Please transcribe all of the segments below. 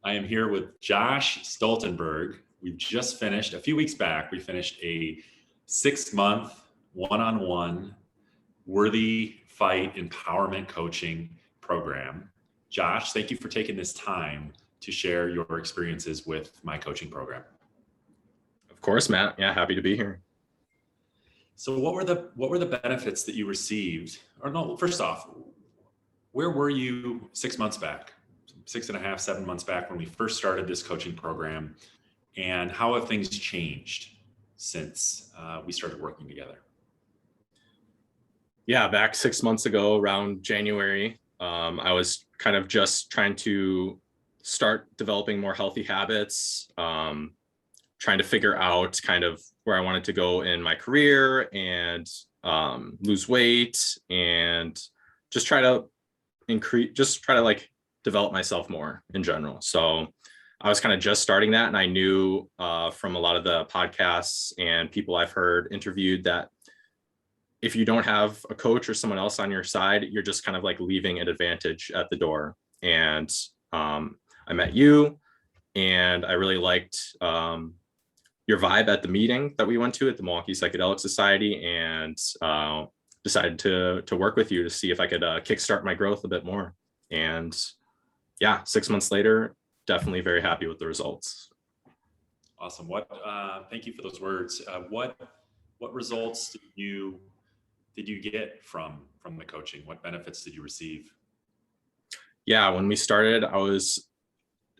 I am here with Josh Stoltenberg. We've just finished, a few weeks back, we finished a 6-month one-on-one Worthy Fight empowerment coaching program. Josh, thank you for taking this time to share your experiences with my coaching program. Of course, Matt. Yeah, happy to be here. So what were the benefits that you received? Or no, first off, where were you 6 months back? 6.5, 7 months back when we first started this coaching program, and how have things changed since we started working together? Yeah, back 6 months ago, around January, I was kind of just trying to start developing more healthy habits, trying to figure out kind of where I wanted to go in my career and lose weight and just try to like develop myself more in general. So I was kind of just starting that. And I knew from a lot of the podcasts and people I've heard interviewed that if you don't have a coach or someone else on your side, you're just kind of like leaving an advantage at the door. And I met you and I really liked your vibe at the meeting that we went to at the Milwaukee Psychedelic Society, and decided to work with you to see if I could kickstart my growth a bit more. And yeah, 6 months later, definitely very happy with the results. Awesome. Thank you for those words. What results did you get from the coaching? What benefits did you receive? Yeah, when we started, I was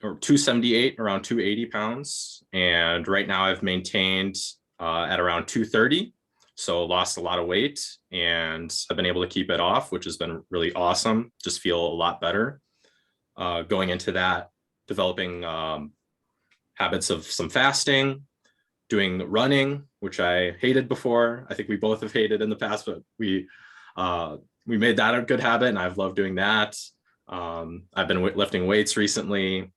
278, around 280 pounds. And right now I've maintained at around 230. So lost a lot of weight and I've been able to keep it off, which has been really awesome. Just feel a lot better. Going into that, developing habits of some fasting, doing running, which I hated before. I think we both have hated in the past, but we made that a good habit and I've loved doing that. I've been lifting weights recently.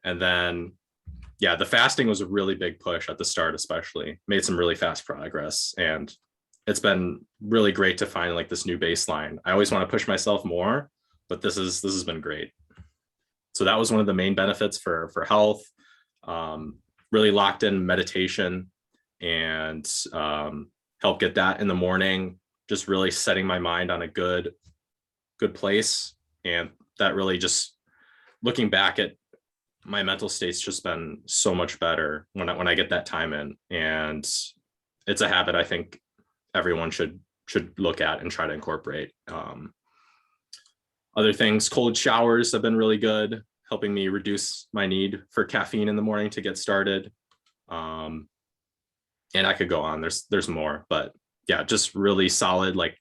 And then, yeah, the fasting was a really big push at the start, especially. Made some really fast progress. And it's been really great to find like this new baseline. I always want to push myself more, but this has been great. So that was one of the main benefits for health. Really locked in meditation and help get that in the morning, just really setting my mind on a good place. And that really just looking back at my mental state's just been so much better when I get that time in. And it's a habit I think everyone should look at and try to incorporate. Other things, cold showers have been really good, helping me reduce my need for caffeine in the morning to get started. And I could go on, there's more, but yeah, just really solid, like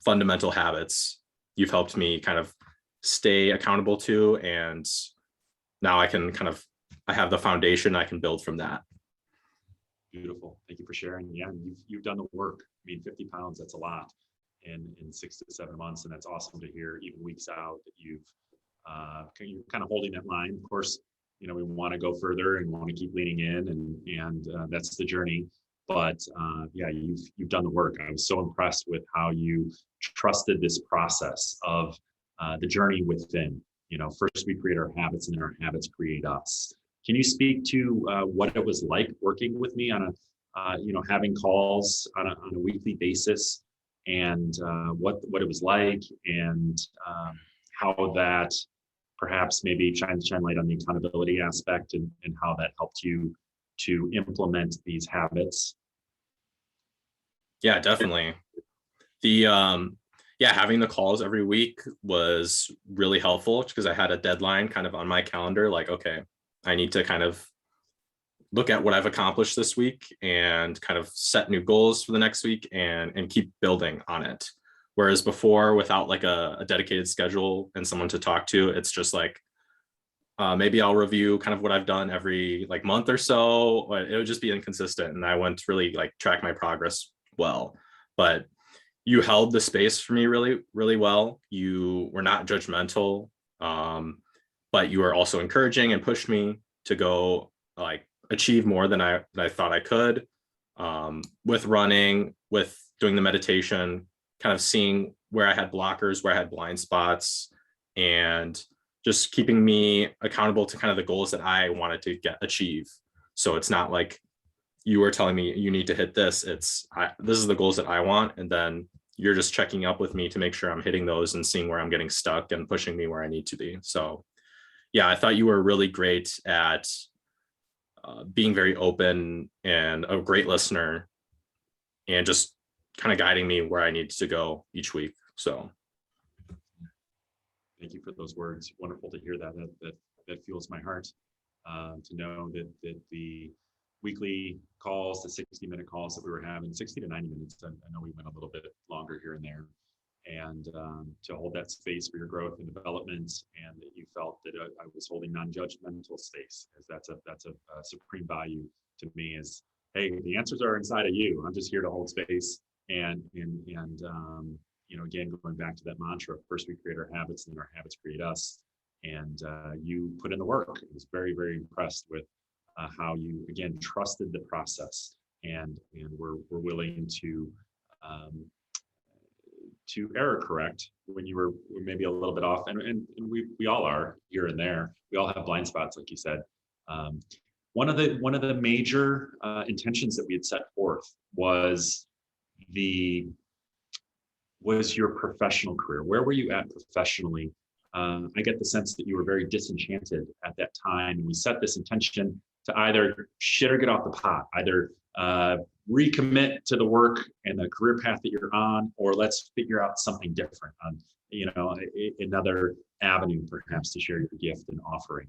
fundamental habits you've helped me kind of stay accountable to. And now I have the foundation I can build from that. Beautiful. Thank you for sharing. Yeah, you've done the work. I mean, 50 pounds, that's a lot in 6 to 7 months. And that's awesome to hear, even weeks out, that you're kind of holding that line. Of course, we want to go further and want to keep leaning in, and that's the journey. But yeah, you've done the work. I was so impressed with how you trusted this process of the journey within. First we create our habits and then our habits create us. Can you speak to what it was like working with me on having calls on a weekly basis, and what it was like, and how that perhaps maybe shine light on the accountability aspect, and how that helped you to implement these habits? Yeah, definitely. Having the calls every week was really helpful because I had a deadline kind of on my calendar. Like, okay, I need to kind of look at what I've accomplished this week and kind of set new goals for the next week and keep building on it. Whereas before, without like a dedicated schedule and someone to talk to, it's just like, maybe I'll review kind of what I've done every like month or so, but it would just be inconsistent. And I wouldn't really like track my progress well. But you held the space for me really, really well. You were not judgmental, but you were also encouraging and pushed me to go like achieve more than I thought I could, with running, with doing the meditation, kind of seeing where I had blockers, where I had blind spots, and just keeping me accountable to kind of the goals that I wanted to achieve. So it's not like you were telling me you need to hit this. This is the goals that I want. And then you're just checking up with me to make sure I'm hitting those and seeing where I'm getting stuck and pushing me where I need to be. So yeah, I thought you were really great at being very open and a great listener and just kind of guiding me where I need to go each week. So thank you for those words. Wonderful to hear that. That fuels my heart to know that the weekly calls, the 60-minute calls that we were having, 60 to 90 minutes. I know we went a little bit longer here and there, and to hold that space for your growth and development, and that you felt that I was holding non-judgmental space, as that's a supreme value to me. Is, hey, the answers are inside of you. I'm just here to hold space, and you know, again, going back to that mantra, first we create our habits, then our habits create us. And you put in the work. I was very, very impressed with how you, again, trusted the process and were willing to error correct when you were maybe a little bit off. And we all are here and there. We all have blind spots, like you said. One of the major intentions that we had set forth was your professional career. Where were you at professionally? I get the sense that you were very disenchanted at that time. And we set this intention to either shit or get off the pot, either recommit to the work and the career path that you're on, or let's figure out something different on, you know, another avenue perhaps to share your gift and offering.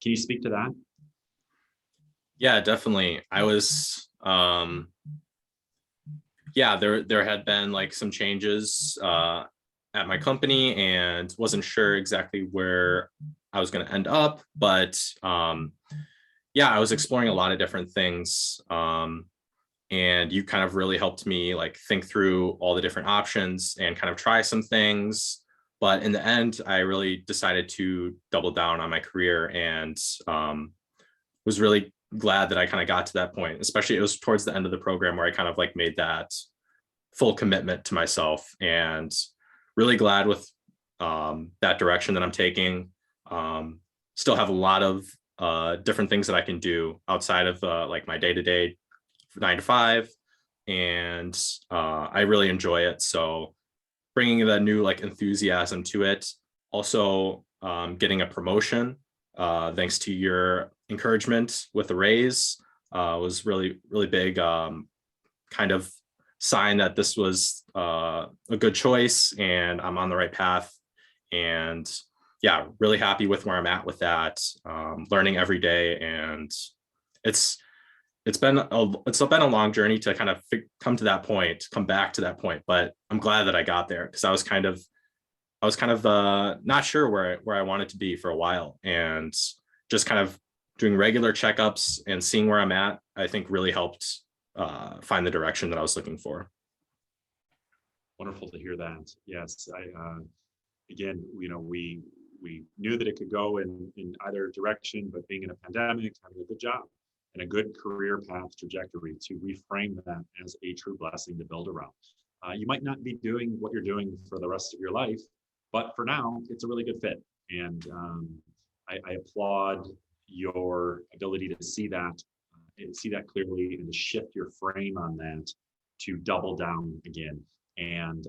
Can you speak to that? yeah, definitely. I was, yeah, there had been like some changes at my company and wasn't sure exactly where I was going to end up, but yeah, I was exploring a lot of different things. And you kind of really helped me like think through all the different options and kind of try some things. But in the end, I really decided to double down on my career, and was really glad that I kind of got to that point. Especially it was towards the end of the program where I kind of like made that full commitment to myself, and really glad with that direction that I'm taking. Still have a lot of different things that I can do outside of like my day-to-day 9 to 5, and I really enjoy it. So bringing the new like enthusiasm to it. Also getting a promotion thanks to your encouragement with a raise was really, really big kind of sign that this was a good choice and I'm on the right path. And yeah, really happy with where I'm at with that, learning every day. And it's been a long journey to kind of come back to that point, but I'm glad that I got there, because I was kind of not sure where I wanted to be for a while, and just kind of doing regular checkups and seeing where I'm at, I think really helped find the direction that I was looking for. Wonderful to hear that. Yes, again, you know, we knew that it could go in either direction, but being in a pandemic, having a good job and a good career path trajectory, to reframe that as a true blessing to build around. You might not be doing what you're doing for the rest of your life, but for now, it's a really good fit. And I applaud your ability to see that clearly, and to shift your frame on that to double down again. And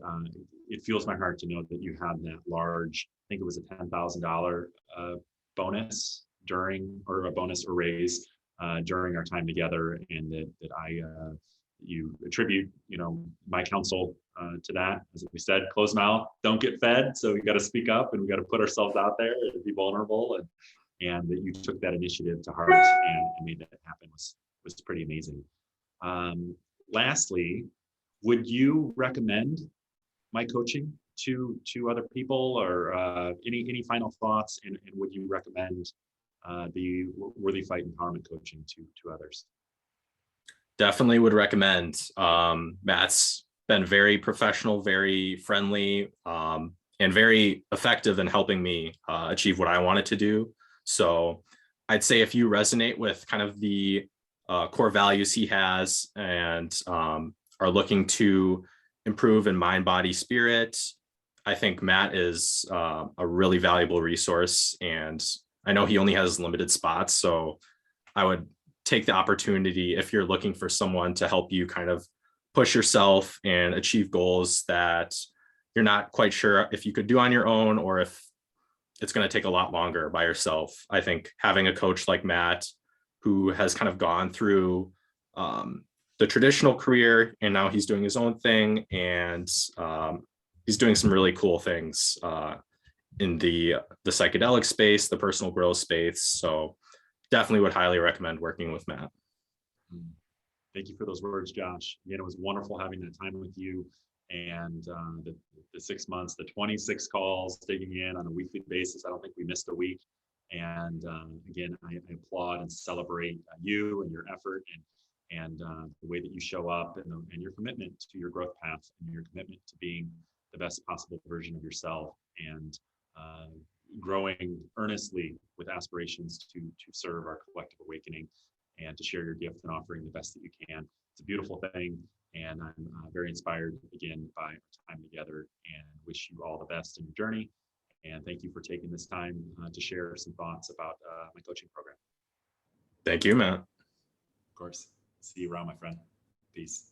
it fuels my heart to know that you had that large, I think it was a $10,000 bonus or a bonus or raise during our time together, and that you attribute, you know, my counsel to that. As we said, closed mouth don't get fed. So we got to speak up, and we got to put ourselves out there and be vulnerable, and that you took that initiative to heart and made that happen was pretty amazing. Lastly, would you recommend my coaching to other people, or any final thoughts? And would you recommend the Worthy Fight Empowerment Coaching to others? Definitely would recommend. Matt's been very professional, very friendly, and very effective in helping me achieve what I wanted to do. So I'd say if you resonate with kind of the core values he has, and are looking to improve in mind, body, spirit, I think Matt is a really valuable resource, and I know he only has limited spots. So I would take the opportunity if you're looking for someone to help you kind of push yourself and achieve goals that you're not quite sure if you could do on your own, or if it's going to take a lot longer by yourself. I think having a coach like Matt, who has kind of gone through the traditional career and now he's doing his own thing, and he's doing some really cool things in the psychedelic space, the personal growth space. So definitely would highly recommend working with Matt. Thank you for those words, Josh. Again, it was wonderful having that time with you, and the 6 months, the 26 calls, digging in on a weekly basis. I don't think we missed a week. And again, I applaud and celebrate you and your effort, and the way that you show up, and your commitment to your growth path, and your commitment to being the best possible version of yourself, and growing earnestly with aspirations to serve our collective awakening, and to share your gift and offering the best that you can. It's a beautiful thing, and I'm very inspired again by our time together, and wish you all the best in your journey. And thank you for taking this time to share some thoughts about my coaching program. Thank you, Matt. Of course. See you around, my friend. Peace.